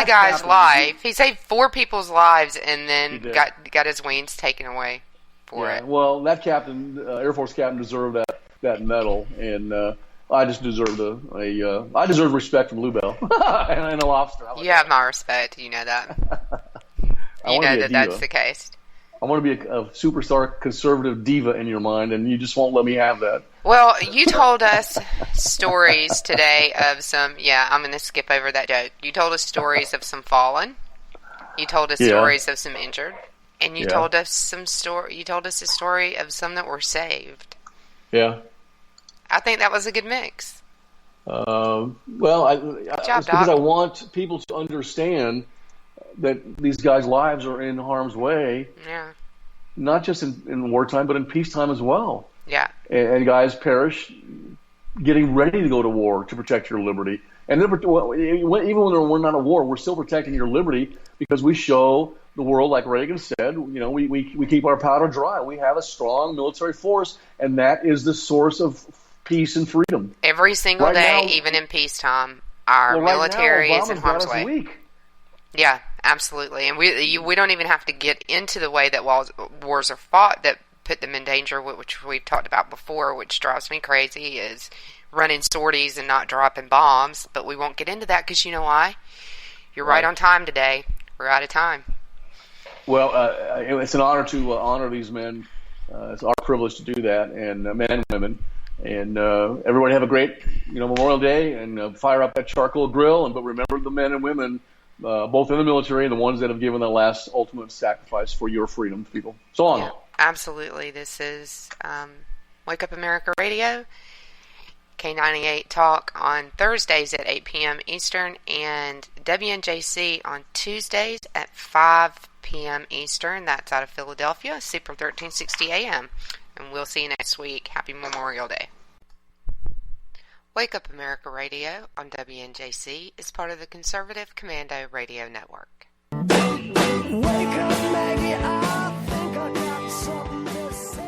[SPEAKER 9] guy's life. He saved 4 people's lives and then got his wings taken away for it.
[SPEAKER 8] Well, that captain, Air Force captain, deserved that medal. And I just deserved I deserve respect from Lou Bell and a lobster.
[SPEAKER 9] You have my respect. You know that. You know that's the case.
[SPEAKER 8] I want to be a superstar conservative diva in your mind, and you just won't let me have that.
[SPEAKER 9] Well, you told us stories today of some. Yeah, I'm going to skip over that joke. You told us stories of some fallen. You told us stories of some injured, and you told us You told us a story of some that were saved.
[SPEAKER 8] Yeah.
[SPEAKER 9] I think that was a good mix.
[SPEAKER 8] Well, it's because I want people to understand that these guys' lives are in harm's way.
[SPEAKER 9] Yeah.
[SPEAKER 8] Not just in wartime, but in peacetime as well.
[SPEAKER 9] Yeah.
[SPEAKER 8] And guys perish getting ready to go to war to protect your liberty. And even when we're not at war, we're still protecting your liberty because we show the world, like Reagan said, we keep our powder dry. We have a strong military force, and that is the source of peace and freedom.
[SPEAKER 9] Every single day, even in peacetime, our military is in harm's way.
[SPEAKER 8] Weak.
[SPEAKER 9] Yeah, absolutely. And we don't even have to get into the way that wars are fought that put them in danger, which we've talked about before, which drives me crazy, is running sorties and not dropping bombs. But we won't get into that because you know why? You're right on time today. We're out of time. Well,
[SPEAKER 8] it's an honor to honor these men. It's our privilege to do that, and men and women. And everybody have a great, Memorial Day, and fire up that charcoal grill. But remember the men and women, both in the military and the ones that have given the last ultimate sacrifice for your freedom, people. So long.
[SPEAKER 9] Yeah, absolutely. This is Wake Up America Radio, K98 Talk on Thursdays at 8 p.m. Eastern, and WNJC on Tuesdays at 5 p.m. Eastern. That's out of Philadelphia, Super 1360 AM. And we'll see you next week. Happy Memorial Day. Wake Up America Radio on WNJC is part of the Conservative Commando Radio Network.
[SPEAKER 7] Wake up, Maggie, I think I got something to say.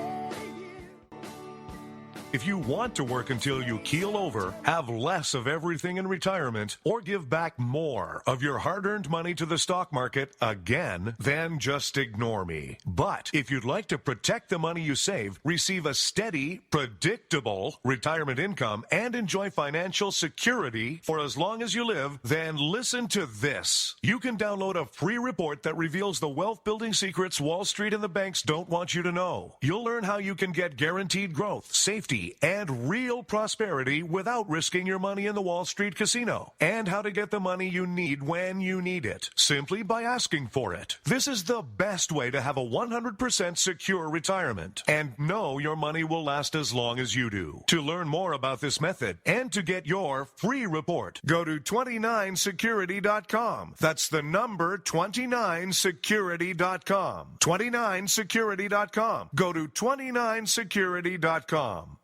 [SPEAKER 15] If you want to work until you keel over, have less of everything in retirement, or give back more of your hard-earned money to the stock market again, then just ignore me. But if you'd like to protect the money you save, receive a steady, predictable retirement income, and enjoy financial security for as long as you live, then listen to this. You can download a free report that reveals the wealth-building secrets Wall Street and the banks don't want you to know. You'll learn how you can get guaranteed growth, safety, and real prosperity without risking your money in the Wall Street casino, and how to get the money you need when you need it, simply by asking for it. This is the best way to have a 100% secure retirement and know your money will last as long as you do. To learn more about this method and to get your free report, go to 29security.com. That's the number 29security.com. 29security.com. Go to 29security.com.